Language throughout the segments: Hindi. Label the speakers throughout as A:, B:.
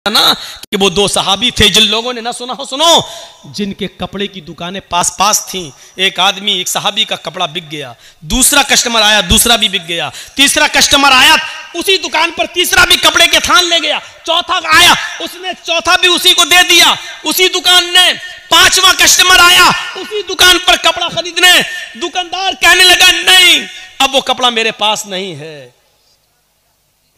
A: ना कि वो दो सहाबी थे जिन लोगों ने ना सुना हो सुनो, जिनके कपड़े की दुकानें पास पास थीं। एक आदमी, एक सहाबी का कपड़ा बिक गया, दूसरा कस्टमर आया, दूसरा भी बिक गया, तीसरा कस्टमर आया, उसी दुकान पर तीसरा भी कपड़े के थान ले गया, चौथा आया, उसने चौथा भी उसी को दे दिया उसी दुकान ने, पांचवा कस्टमर आया उसी दुकान पर कपड़ा खरीदने। दुकानदार कहने लगा नहीं, अब वो कपड़ा मेरे पास नहीं है,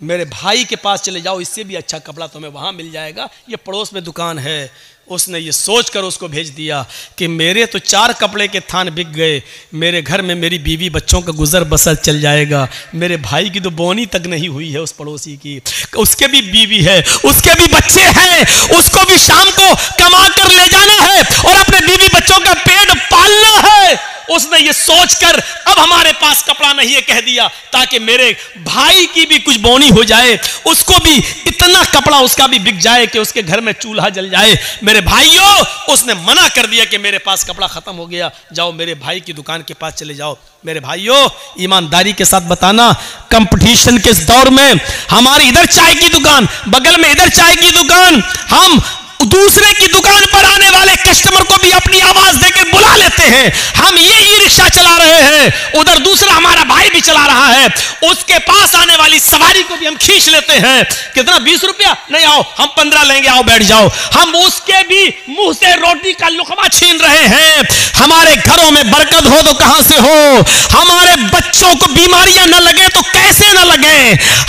A: मेरे भाई के पास चले जाओ, इससे भी अच्छा कपड़ा तुम्हें वहां मिल जाएगा, ये पड़ोस में दुकान है। उसने ये सोचकर उसको भेज दिया कि मेरे तो 4 कपड़े के थान बिक गए, मेरे घर में मेरी बीवी बच्चों का गुजर बसर चल जाएगा, मेरे भाई की तो बोनी तक नहीं हुई है उस पड़ोसी की, उसके भी बीवी है, उसके भी बच्चे हैं, उसको भी शाम को कमा कर ले जाना है और अपने बीवी बच्चों का पेट पालना है। उसने ये सोचकर अब हमारे पास कपड़ा नहीं है कह दिया, ताकि मेरे भाई की भी कुछ बोनी हो जाए, उसको भी इतना कपड़ा उसका भी बिक जाए कि उसके घर में चूल्हा जल जाए। मेरे भाइयों, उसने मना कर दिया कि मेरे पास कपड़ा खत्म हो गया, जाओ मेरे भाई की दुकान के पास चले जाओ। मेरे भाइयों, ईमानदारी के साथ बताना, कंपटीशन के इस दौर में हमारी इधर चाय की दुकान, बगल में इधर चाय की दुकान, हम दूसरे की दुकान पर आने वाले कस्टमर को भी अपनी आवाज देकर बुला लेते हैं। हम ये ई रिक्शा चला रहे हैं, उधर दूसरा हमारा भाई भी चला रहा है, उसके पास आने वाली सवारी को भी हम खींच लेते हैं। कितना? 20 रुपया? नहीं, आओ हम 15 लेंगे, आओ बैठ जाओ। हम उसके भी मुंह से रोटी का लुकमा छीन रहे हैं। हमारे घरों में बरकत हो तो कहां से हो, हमारे बच्चों को बीमारियां न लगे तो कैसे न लगे,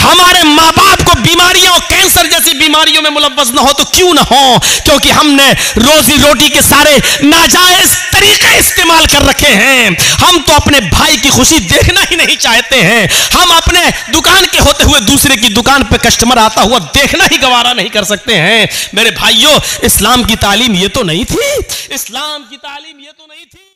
A: हमारे माँ बाप को बीमारियां और कैंसर जैसी बीमारियों में मुलव्वस न हो तो क्यों न हो, क्योंकि हमने रोजी रोटी के सारे नाजायज तरीके इस्तेमाल कर रखे हैं। हम तो अपने भाई की खुशी देखना ही नहीं चाहते हैं, हम अपने दुकान के होते हुए दूसरे की दुकान पे कस्टमर आता हुआ देखना ही गवारा नहीं कर सकते हैं। मेरे भाइयों, इस्लाम की तालीम ये तो नहीं थी, इस्लाम की तालीम ये तो नहीं थी।